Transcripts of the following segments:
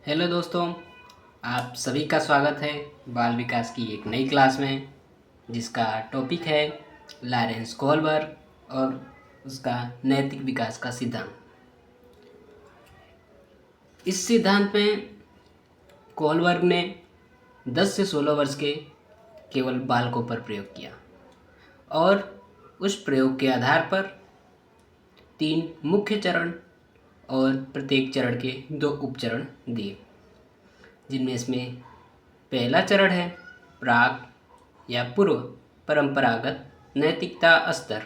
Hello दोस्तों, आप सभी का स्वागत है बाल विकास की एक नई क्लास में, जिसका टॉपिक है लॉरेंस कोहलबर्ग और उसका नैतिक विकास का सिद्धांत। इस सिद्धांत में कोहलबर्ग ने 10 से 16 वर्ष के केवल बालकों पर प्रयोग किया और उस प्रयोग के आधार पर 3 मुख्य चरण और प्रत्येक चरण के 2 उपचरण दिए, जिनमें इसमें पहला चरण है प्राक या पूर्व परंपरागत नैतिकता स्तर,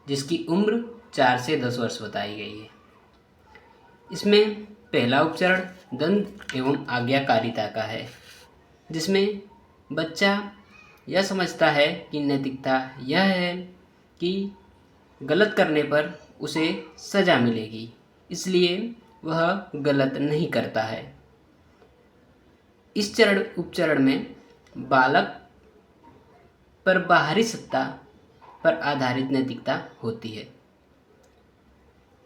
जिसकी उम्र 4 से 10 वर्ष बताई गई है। इसमें पहला उपचरण दंड एवं आज्ञाकारिता का है, जिसमें बच्चा यह समझता है कि नैतिकता यह है कि गलत करने पर उसे सज़ा मिलेगी, इसलिए वह गलत नहीं करता है। इस उपचरण में बालक पर बाहरी सत्ता पर आधारित नैतिकता होती है।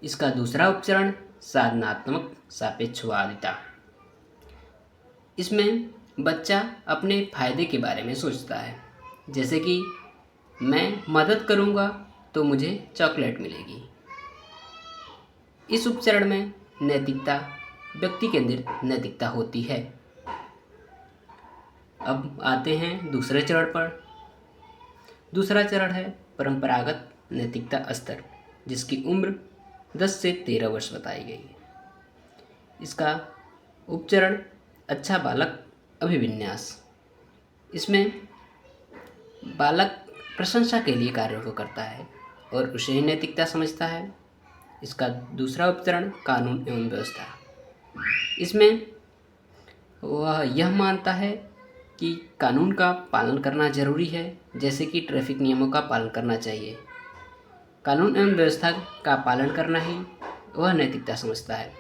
इसका दूसरा उपचरण साधनात्मक सापेक्षवादिता। इसमें बच्चा अपने फायदे के बारे में सोचता है, जैसे कि मैं मदद करूंगा तो मुझे चॉकलेट मिलेगी। इस उपचरण में नैतिकता व्यक्ति केंद्रित नैतिकता होती है। अब आते हैं दूसरे चरण पर। दूसरा चरण है परंपरागत नैतिकता स्तर, जिसकी उम्र 10 से 13 वर्ष बताई गई है। इसका उपचरण अच्छा बालक अभिविन्यास। इसमें बालक प्रशंसा के लिए कार्यों को करता है और उसे ही नैतिकता समझता है। इसका दूसरा उपचरण कानून एवं व्यवस्था। इसमें वह यह मानता है कि कानून का पालन करना जरूरी है, जैसे कि ट्रैफिक नियमों का पालन करना चाहिए। कानून एवं व्यवस्था का पालन करना ही वह नैतिकता समझता है।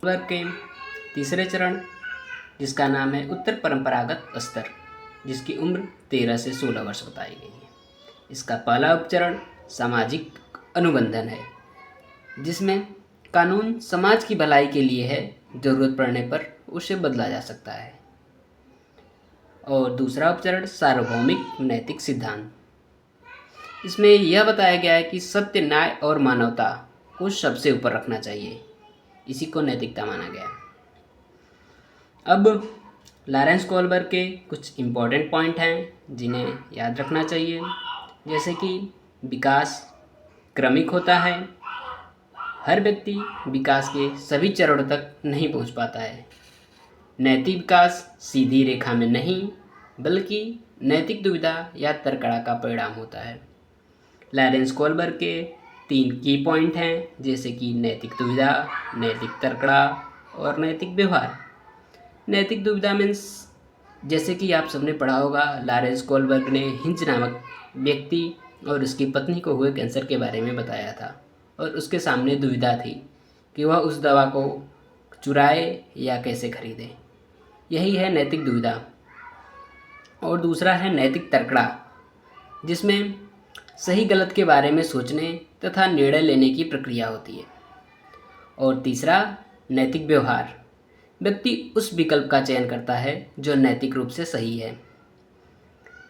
वर्ग के तीसरे चरण, जिसका नाम है उत्तर परंपरागत स्तर, जिसकी उम्र 13 से 16 वर्ष बताई गई है। इसका पहला उपचरण सामाजिक अनुबंधन है, जिसमें कानून समाज की भलाई के लिए है, जरूरत पड़ने पर उसे बदला जा सकता है। और दूसरा उपचरण सार्वभौमिक नैतिक सिद्धांत। इसमें यह बताया गया है कि सत्य, न्याय और मानवता को सबसे ऊपर रखना चाहिए। इसी को नैतिकता माना गया। अब लॉरेंस कोहलबर्ग के कुछ इम्पोर्टेंट पॉइंट हैं जिन्हें याद रखना चाहिए, जैसे कि विकास क्रमिक होता है। हर व्यक्ति विकास के सभी चरणों तक नहीं पहुंच पाता है। नैतिक विकास सीधी रेखा में नहीं, बल्कि नैतिक दुविधा या तर्कड़ा का परिणाम होता है। लॉरेंस कोहलबर्ग के 3 की पॉइंट हैं, जैसे कि नैतिक दुविधा, नैतिक तर्कड़ा और नैतिक व्यवहार। नैतिक दुविधा मीन्स, जैसे कि आप सबने पढ़ा होगा, लॉरेंस कोहलबर्ग ने हिंज नामक व्यक्ति और उसकी पत्नी को हुए कैंसर के बारे में बताया था और उसके सामने दुविधा थी कि वह उस दवा को चुराए या कैसे खरीदे। यही है नैतिक दुविधा। और दूसरा है नैतिक तर्कड़ा, जिसमें सही गलत के बारे में सोचने तथा निर्णय लेने की प्रक्रिया होती है। और तीसरा नैतिक व्यवहार, व्यक्ति उस विकल्प का चयन करता है जो नैतिक रूप से सही है।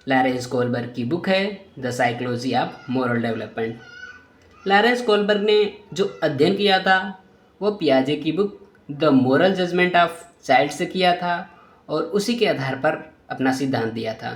लॉरेंस कोहलबर्ग की बुक है the psychology of moral development. Lawrence Kohlberg ने जो अध्ययन किया था वो पियाजे की book the moral judgment of child से किया था और उसी के आधार पर अपना सिद्धांत दिया था।